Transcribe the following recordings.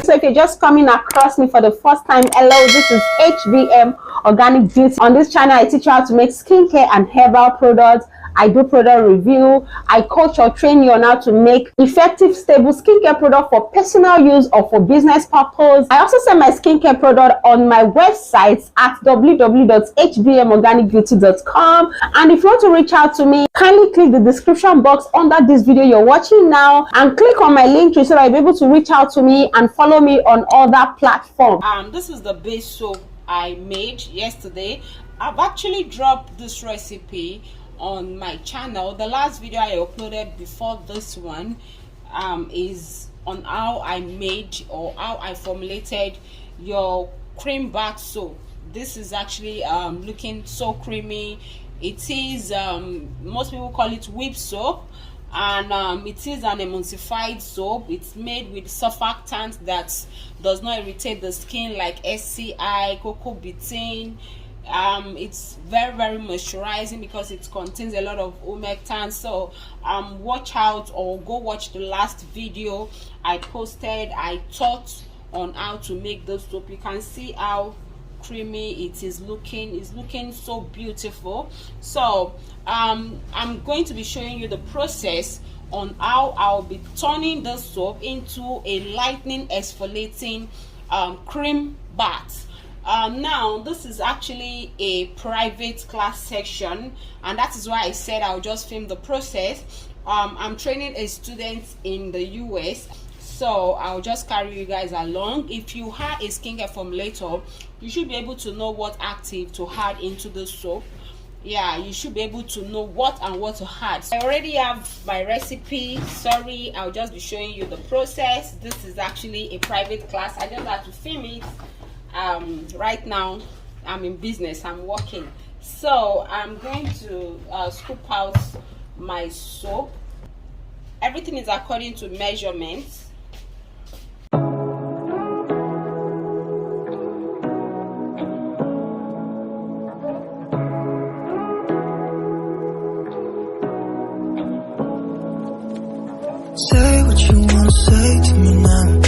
So if you're just coming across me for the first time, hello, this is HBM Organic Beauty. On this channel, I teach you how to make skincare and herbal products. I do product review. I coach or train you on how to make effective, stable skincare product for personal use or for business purpose. I also sell my skincare product on my website at www.hbmorganicbeauty.com. And if you want to reach out to me, kindly click the description box under this video you're watching now and click on my link tree so that you'll be able to reach out to me and follow me on other platforms. This is the base soap I made yesterday. I've actually dropped this recipe on my channel. The last video I uploaded before this one is on how I made or how I formulated your cream bath soap. This is actually looking so creamy. It is most people call it whip soap, and it is an emulsified soap. It's made with surfactant that does not irritate the skin like SCI, cocoa betaine. It's very moisturizing because it contains a lot of humectants. So watch out or go watch the last video I posted. I taught on how to make the soap. You can see how creamy it is looking. It's looking so beautiful. So I'm going to be showing you the process on how I'll be turning the soap into a lightening exfoliating cream bath. Now this is actually a private class section, and that is why I said I'll just film the process. I'm training a student in the US, so I'll just carry you guys along. If you have a skincare formulator, you should be able to know what active to add into the soap. Yeah, you should be able to know what to add. I already have my recipe. Sorry, I'll just be showing you the process. This is actually a private class. I just have to film it. Right now I'm in business, I'm working, so I'm going to scoop out my soap. Everything is according to measurements. Say what you wanna say to me now.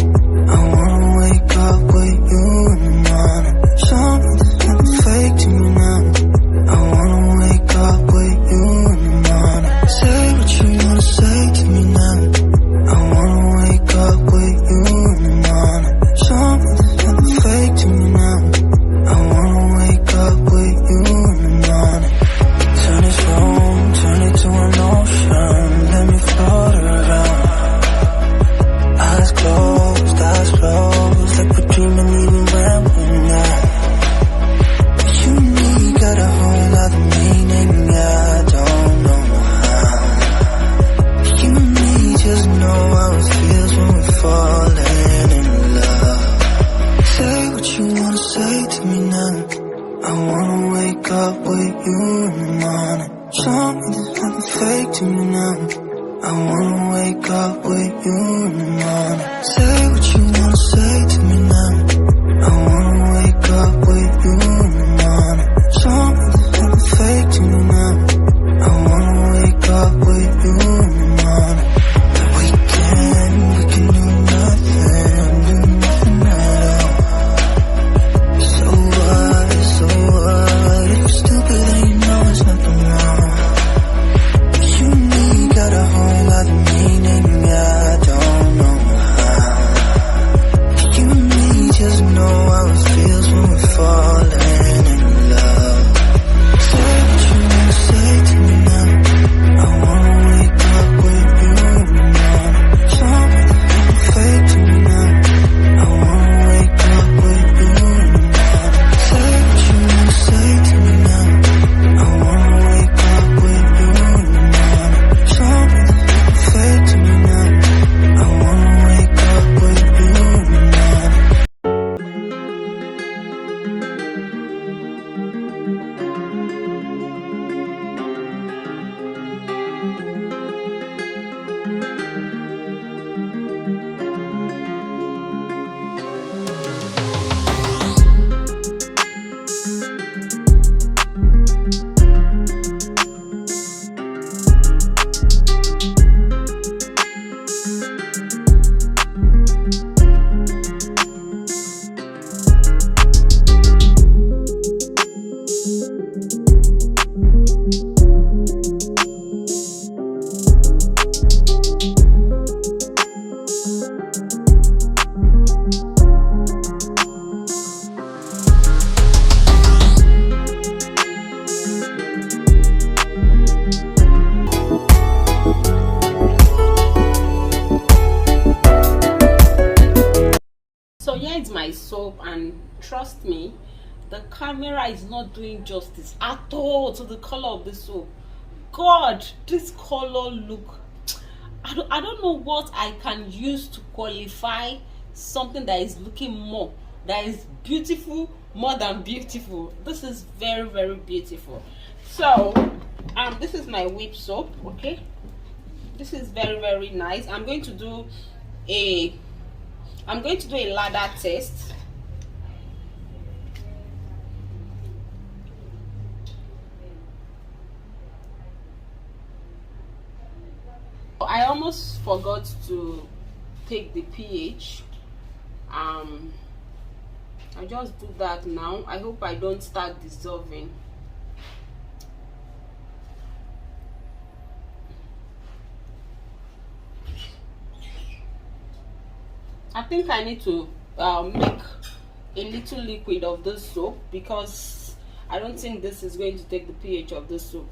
I wanna wake up with you in the morning. Show me there's nothing fake to me now. I wanna wake up with you in the morning. Say what you wanna say to me now. I wanna wake up with you in the morning. Show me there's nothing fake to me now. I wanna wake up with you in the morning. Turn this room, turn it to an ocean. Let me float around. Eyes closed, like we're dreaming even when we're not. You and me got a whole other meaning, I don't know how. You and me just know how it feels when we're falling in love. Say what you wanna say to me now. I wanna wake up with you in the morning. Show me there's nothing fake to me now. I wanna wake up with you in the morning. Say what you wanna say. is my soap, and trust me, the camera is not doing justice at all to the color of the soap. God, this color look, I don't know what I can use to qualify something that is looking more, that is beautiful, more than beautiful. This is very, very beautiful. So this is my whip soap. Okay, this is very, very nice. I'm going to do a ladder test. I almost forgot to take the pH. I just do that now. I hope I don't start dissolving. I think I need to make a little liquid of this soap, because I don't think this is going to take the pH of the soap.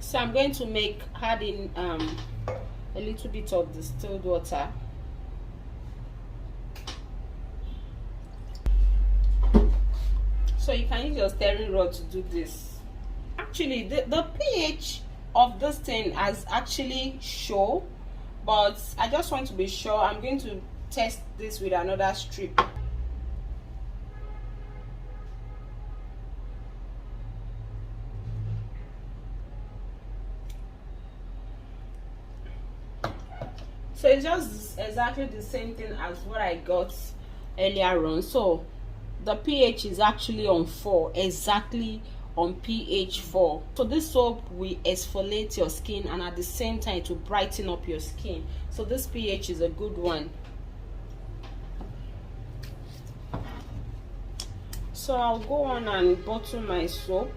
So I'm going to add in a little bit of distilled water. So you can use your stirring rod to do this. Actually, the pH of this thing has actually shown, but I just want to be sure. I'm going to test this with another strip. So it's just exactly the same thing as what I got earlier on. So the pH is actually on 4, exactly on pH 4. So this soap will exfoliate your skin, and at the same time to brighten up your skin. So this pH is a good one. So I'll go on and bottle my soap.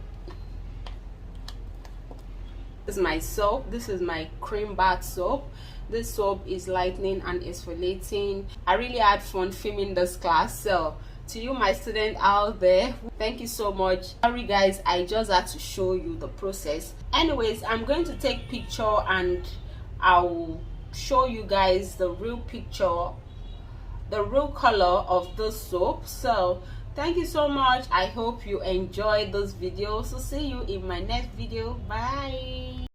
This is my soap. This is my cream bath soap. This soap is lightening and exfoliating. I really had fun filming this class. So to you, my student out there, thank you so much. Sorry guys, I just had to show you the process. Anyways, I'm going to take picture and I'll show you guys the real picture, the real color of the soap. So thank you so much. I hope you enjoyed this video. So see you in my next video. Bye.